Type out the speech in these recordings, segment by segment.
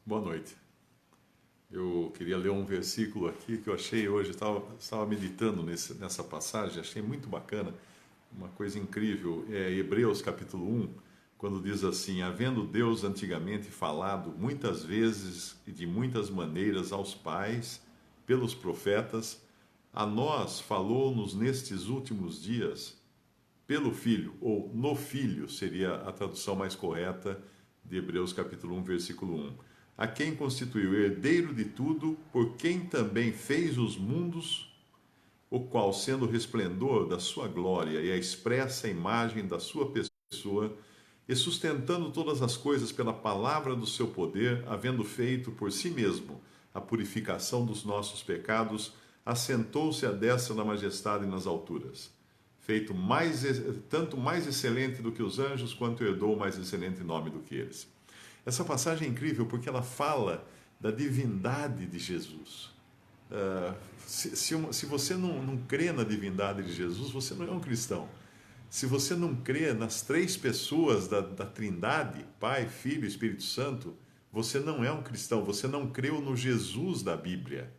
Boa noite. Eu queria ler um versículo aqui que eu achei hoje, estava meditando nessa passagem, achei muito bacana, uma coisa incrível. É Hebreus capítulo 1, quando diz assim: Havendo Deus antigamente falado muitas vezes e de muitas maneiras aos pais, pelos profetas, a nós falou-nos nestes últimos dias pelo Filho, ou no Filho, seria a tradução mais correta de Hebreus capítulo 1, versículo 1. A quem constituiu herdeiro de tudo, por quem também fez os mundos, o qual, sendo o resplendor da sua glória e a expressa imagem da sua pessoa, e sustentando todas as coisas pela palavra do seu poder, havendo feito por si mesmo a purificação dos nossos pecados, assentou-se à destra da majestade nas alturas, feito tanto mais excelente do que os anjos, quanto herdou o mais excelente nome do que eles. Essa passagem é incrível porque ela fala da divindade de Jesus. Se você não crê na divindade de Jesus, você não é um cristão. Se você não crê nas três pessoas da Trindade, Pai, Filho e Espírito Santo, você não é um cristão, você não creu no Jesus da Bíblia.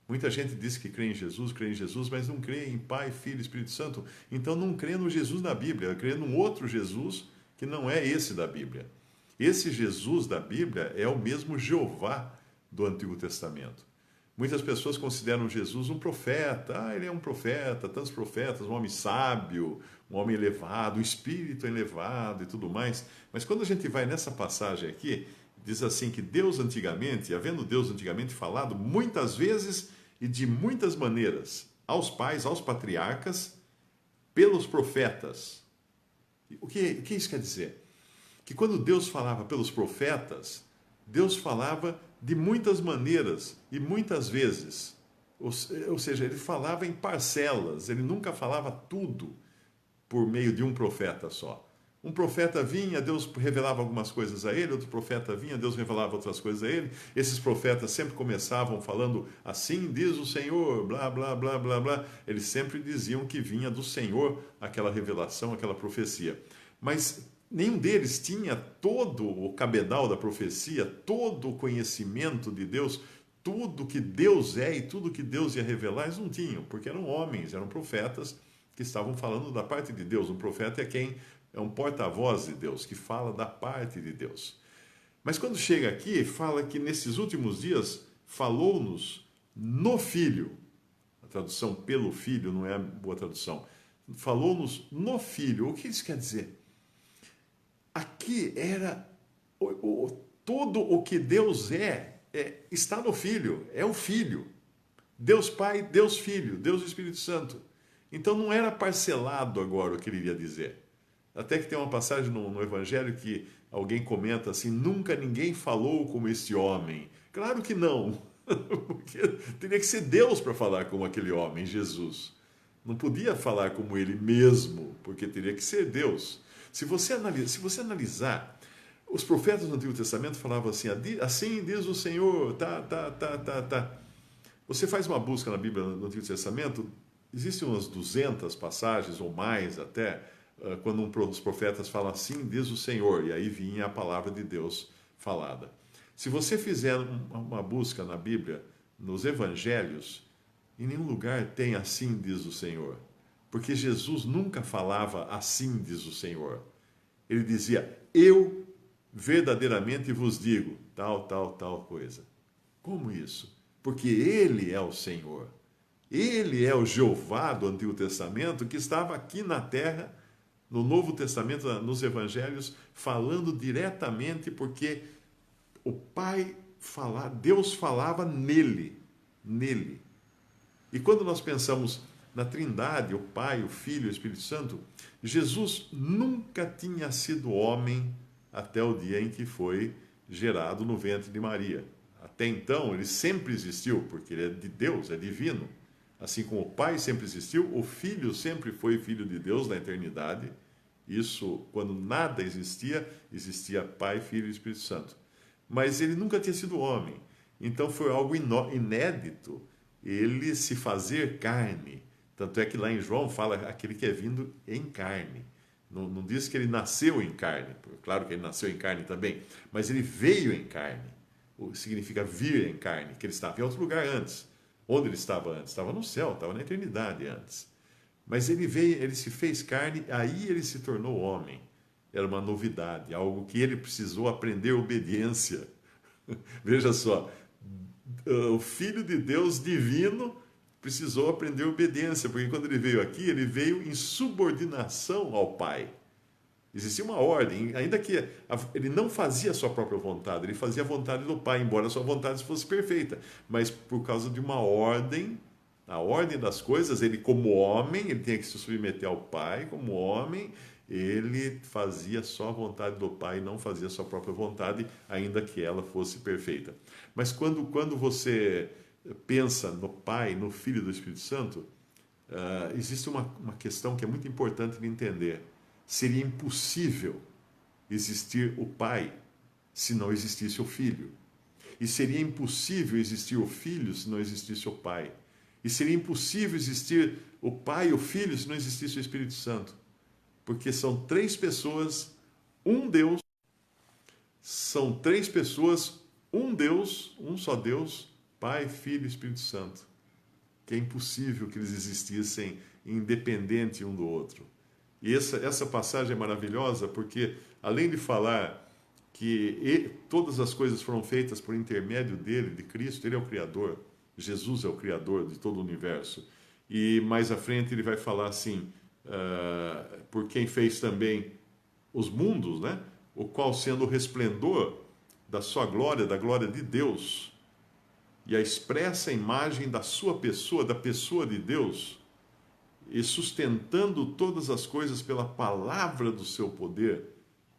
Muita gente diz que crê em Jesus, mas não crê em Pai, Filho e Espírito Santo. Então não crê no Jesus da Bíblia, crê num outro Jesus que não é esse da Bíblia. Esse Jesus da Bíblia é o mesmo Jeová do Antigo Testamento. Muitas pessoas consideram Jesus um profeta. Ah, ele é um profeta, tantos profetas, um homem sábio, um homem elevado, um espírito elevado e tudo mais. Mas quando a gente vai nessa passagem aqui, diz assim que Deus antigamente, havendo Deus antigamente falado muitas vezes e de muitas maneiras aos pais, aos patriarcas, pelos profetas. O que isso quer dizer? Que quando Deus falava pelos profetas, Deus falava de muitas maneiras e muitas vezes. Ou seja, ele falava em parcelas, ele nunca falava tudo por meio de um profeta só. Um profeta vinha, Deus revelava algumas coisas a ele, outro profeta vinha, Deus revelava outras coisas a ele. Esses profetas sempre começavam falando assim diz o Senhor, blá, blá, blá, blá, blá. Eles sempre diziam que vinha do Senhor aquela revelação, aquela profecia. Mas nenhum deles tinha todo o cabedal da profecia, todo o conhecimento de Deus, tudo que Deus é e tudo que Deus ia revelar, eles não tinham, porque eram homens, eram profetas que estavam falando da parte de Deus. Um profeta é quem é um porta-voz de Deus, que fala da parte de Deus. Mas quando chega aqui, fala que nesses últimos dias falou-nos no Filho. A tradução pelo Filho não é a boa tradução. Falou-nos no Filho. O que isso quer dizer? Aqui era tudo o que Deus está no Filho, é o Filho. Deus Pai, Deus Filho, Deus Espírito Santo. Então não era parcelado agora o que ele iria dizer. Até que tem uma passagem no Evangelho que alguém comenta assim: nunca ninguém falou como este homem. Claro que não, porque teria que ser Deus para falar como aquele homem, Jesus. Não podia falar como ele mesmo, porque teria que ser Deus. Se você analisar, os profetas do Antigo Testamento falavam assim: assim diz o Senhor, tá, tá, tá, tá, tá. Você faz uma busca na Bíblia no Antigo Testamento, existem umas 200 passagens ou mais até, quando os profetas falam assim diz o Senhor, e aí vinha a palavra de Deus falada. Se você fizer uma busca na Bíblia, nos evangelhos, em nenhum lugar tem assim diz o Senhor. Porque Jesus nunca falava assim diz o Senhor. Ele dizia, eu verdadeiramente vos digo, tal, tal, tal coisa. Como isso? Porque Ele é o Senhor. Ele é o Jeová do Antigo Testamento que estava aqui na terra, no Novo Testamento, nos Evangelhos, falando diretamente porque o Pai Deus falava nele. E quando nós pensamos na Trindade, o Pai, o Filho e o Espírito Santo, Jesus nunca tinha sido homem até o dia em que foi gerado no ventre de Maria. Até então, ele sempre existiu, porque ele é de Deus, é divino. Assim como o Pai sempre existiu, o Filho sempre foi filho de Deus na eternidade. Isso, quando nada existia, existia Pai, Filho e Espírito Santo. Mas ele nunca tinha sido homem. Então foi algo inédito ele se fazer carne. Tanto é que lá em João fala aquele que é vindo em carne. Não diz que ele nasceu em carne. Claro que ele nasceu em carne também. Mas ele veio em carne. significa vir em carne, que ele estava em outro lugar antes. Onde ele estava antes? Estava no céu, estava na eternidade antes. Mas ele veio, ele se fez carne, aí ele se tornou homem. Era uma novidade, algo que ele precisou aprender obediência. Veja só, o Filho de Deus divino precisou aprender obediência, porque quando ele veio aqui, ele veio em subordinação ao Pai. Existia uma ordem, ainda que ele não fazia a sua própria vontade, ele fazia a vontade do Pai, embora a sua vontade fosse perfeita. Mas por causa de uma ordem, a ordem das coisas, ele como homem, ele tinha que se submeter ao Pai, como homem, ele fazia só a vontade do Pai, não fazia a sua própria vontade, ainda que ela fosse perfeita. Mas quando você pensa no Pai, no Filho e do Espírito Santo, existe uma questão que é muito importante de entender. Seria impossível existir o Pai se não existisse o Filho. E seria impossível existir o Filho se não existisse o Pai. E seria impossível existir o Pai e o Filho se não existisse o Espírito Santo. Porque são três pessoas, um Deus. São três pessoas, um Deus, um só Deus, Pai, Filho e Espírito Santo. Que é impossível que eles existissem independente um do outro. E essa passagem é maravilhosa porque, além de falar que todas as coisas foram feitas por intermédio dele, de Cristo, ele é o Criador, Jesus é o Criador de todo o universo. E mais à frente ele vai falar assim, por quem fez também os mundos, né? O qual sendo o resplendor da sua glória, da glória de Deus, e a expressa imagem da sua pessoa, da pessoa de Deus, e sustentando todas as coisas pela palavra do seu poder,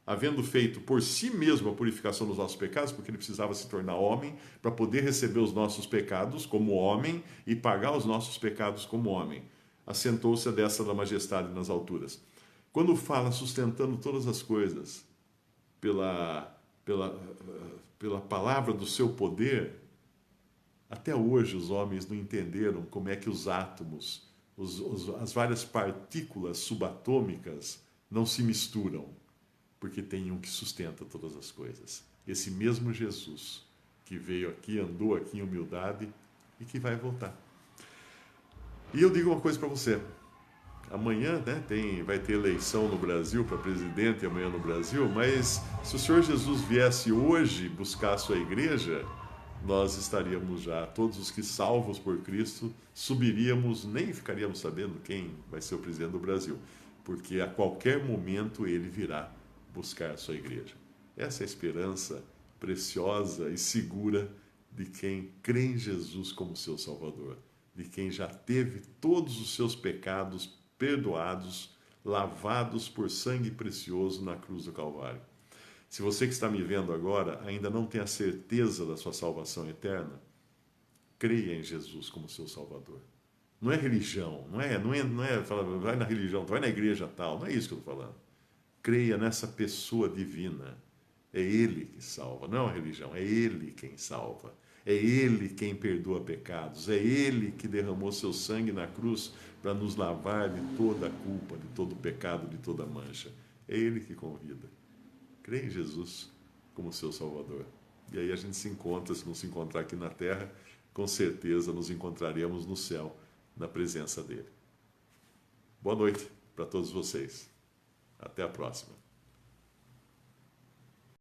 havendo feito por si mesmo a purificação dos nossos pecados, porque ele precisava se tornar homem para poder receber os nossos pecados como homem e pagar os nossos pecados como homem. Assentou-se a destra da majestade nas alturas. Quando fala sustentando todas as coisas pela palavra do seu poder, até hoje os homens não entenderam como é que os átomos, as várias partículas subatômicas não se misturam, porque tem um que sustenta todas as coisas. Esse mesmo Jesus que veio aqui, andou aqui em humildade e que vai voltar. E eu digo uma coisa para você. Amanhã, né, vai ter eleição no Brasil para presidente amanhã no Brasil, mas se o Senhor Jesus viesse hoje buscar a sua igreja, nós estaríamos já, todos os que salvos por Cristo, subiríamos, nem ficaríamos sabendo quem vai ser o presidente do Brasil, porque a qualquer momento ele virá buscar a sua igreja. Essa é a esperança preciosa e segura de quem crê em Jesus como seu Salvador, de quem já teve todos os seus pecados perdoados, lavados por sangue precioso na cruz do Calvário. Se você que está me vendo agora ainda não tem a certeza da sua salvação eterna, creia em Jesus como seu Salvador. Não é religião, não é falar, vai na religião, vai na igreja tal, não é isso que eu estou falando. Creia nessa pessoa divina. É Ele que salva, não é uma religião, é Ele quem salva. É Ele quem perdoa pecados, é Ele que derramou seu sangue na cruz para nos lavar de toda a culpa, de todo o pecado, de toda a mancha. É Ele que convida. Crê em Jesus como seu Salvador. E aí a gente se encontra, se não se encontrar aqui na terra, com certeza nos encontraremos no céu, na presença dele. Boa noite para todos vocês. Até a próxima.